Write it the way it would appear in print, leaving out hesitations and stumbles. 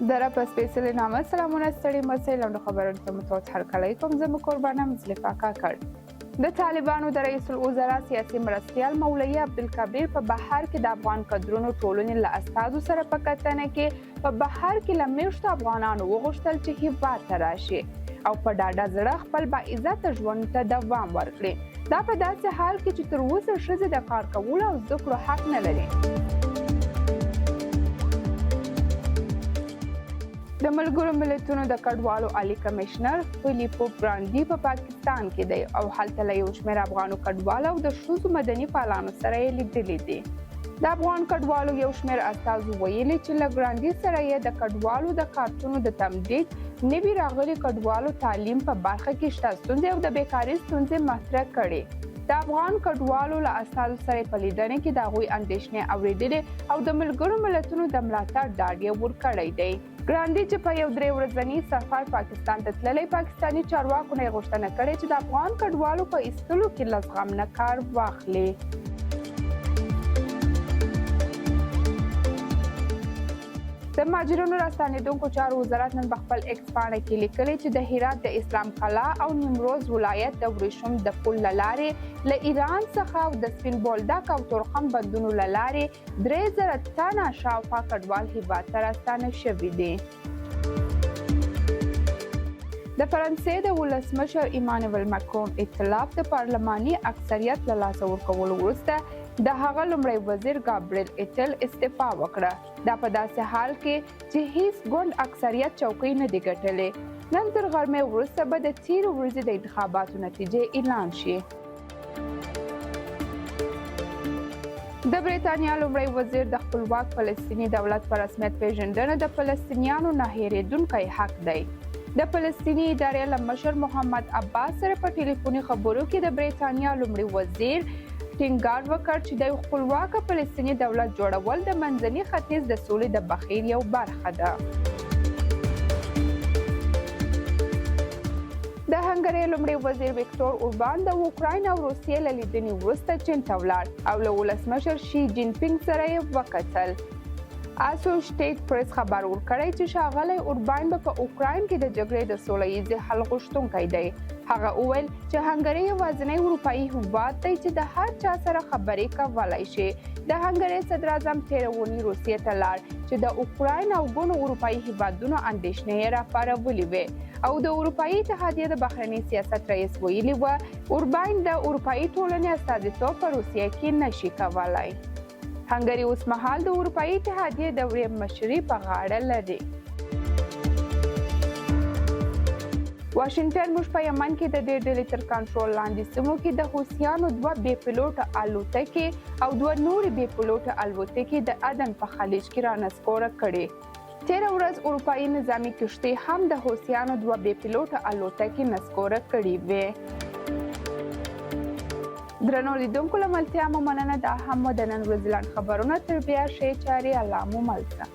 در په سپیشل نامه سلامونه ستړي مسئله لاندو خبرونه ته متوجه هرکلی کوم زه قربانه مزلفه کاکړ د طالبانو د رئیس الوزرا سیاسي مرستیال مولوي عبدالکبیر په بهر کې د افغان کډرونو ټولنې له استازو سره په کتنه کې په بهر کې له میشتو افغانانو وغوښتل چې هیواد ته راشي او په ډاډه زړه خپل باعزته ژوند ته دوام ورکړي دا په داسې حال کې چې تر اوسه ښځې د کار کولو او زده کړو حق نه لري د ملګرو ملتونو د کډوالو عالی کمشنر فیلیپو ګرانډي په پاکستان کې دی او هلته له یو شمېر افغانو کډوالو او د ښځو مدني فعالانو سره یې لیدلي دي د افغان کډوالو یو شمېر استازو ویلي چې له ګرانډي سره یې د کډوالو د کارتونو د تمدید نوي راغلي کډوالو تعلیم په برخه کې شته ستونزې او د بیکارۍ ستونزې مطرح کړي د افغان کډوالو له استازو سره په لیدنه کې د هغوی اندېښنې اورېدلې او د ملګرو ملتونو د ملاتړ ډاډ یې ورکړی دی ګرانډي چې په یو 3 ورځني سفر پاکستان ته تللی پاکستاني چارواکو نه یې غوښتنه کړې چې د افغان کډوالو په ایستلو کې له زغم نه کار واخلي د مهاجرینو راستنېدونکو چارو وزارت نن په خپل ایکس پاڼه کې لیکلي چې د هرات د اسلام قلعه او نیمروز ولایت د وریشم د پل له لارې له ایران څخه او د سپین بولدک او تورخم بندونو له لارې 3000 تنه شاوخوا کډوال هیواد ته راستانه شوي دي د فرانسې د ولسمشر ایمانوئل ماکرون ائتلاف د پارلماني اکثریت له لاسه ورکولو وروسته د هغه لومړی وزیر ګابریل ایټل استعفا وکړه دا په داسې حال کې چې هیڅ ګوند اکثریت چوکۍ نه دی ګټلې نن تر غرمې وروسته به د تېرې ورځې د انتخاباتو نتیجې اعلان شي د بریتانیا لومړی وزیر د خپلواک فلسطیني دولت په رسمیت پیژندنه د فلسطینیانو نه هېرېدونکی حق دی د فلسطیني ادارې له مشر محمد عباس سره په ټلیفوني خبرو کې د بریتانیا لومړي وزیر ټینګار وکړ چې د خپلواک فلسطیني دولت جوړول د منځني ختیځ د سولې د بهیر یو برخه ده د هنګري لومړي وزیر ویکټور اوربان د اوکراین او روسیې له لیدنې وروسته چین ته ولاړ او له ولسمشر شي جین پینګ سره یې وکتل اسوسییټډ پریس خبر ورکړی چې ښاغلی اوربان به په اوکراین کې د جګړې د سوله ییز حل غوښتونکی دی هغه وویل چې هنګري یوازینی اروپایي هیواد دی چې د هر چا سره خبرې کولی شي د هنګري صدراعظم تېره اونۍ روسیې ته لاړ چې د اوکراین او ګڼو اروپایي هیوادونو اندېښنې یې راپارولې وې او د اروپایي اتحادیې د بهرني سیاست رئیس ویلي و اوربان د اروپایي ټولنې استازیتوب په روسیې کې نشي کولی هنګري اوس مهال د اروپایي اتحادیې دورې مشري په غاړه لري واشنگټن موږ په یمن کې د دې ډلې تر کنټرول لاندې سیمو کې د حوثیانو 2 بې پیلوټه الوتکې او 2 نورې بې پیلوټه الوتکې د عدن په خلیج کې رانسکوره کړې تېره ورځ اروپایي نظامي کشتۍ هم د حوثیانو 2 بې پیلوټه الوتکې نسکوره کړې وې درنو لیدونکو له ملتیا مو مننه دا هم د نن ورځې لاند خبرونه تر بیا ښې چارې الله مو مل شه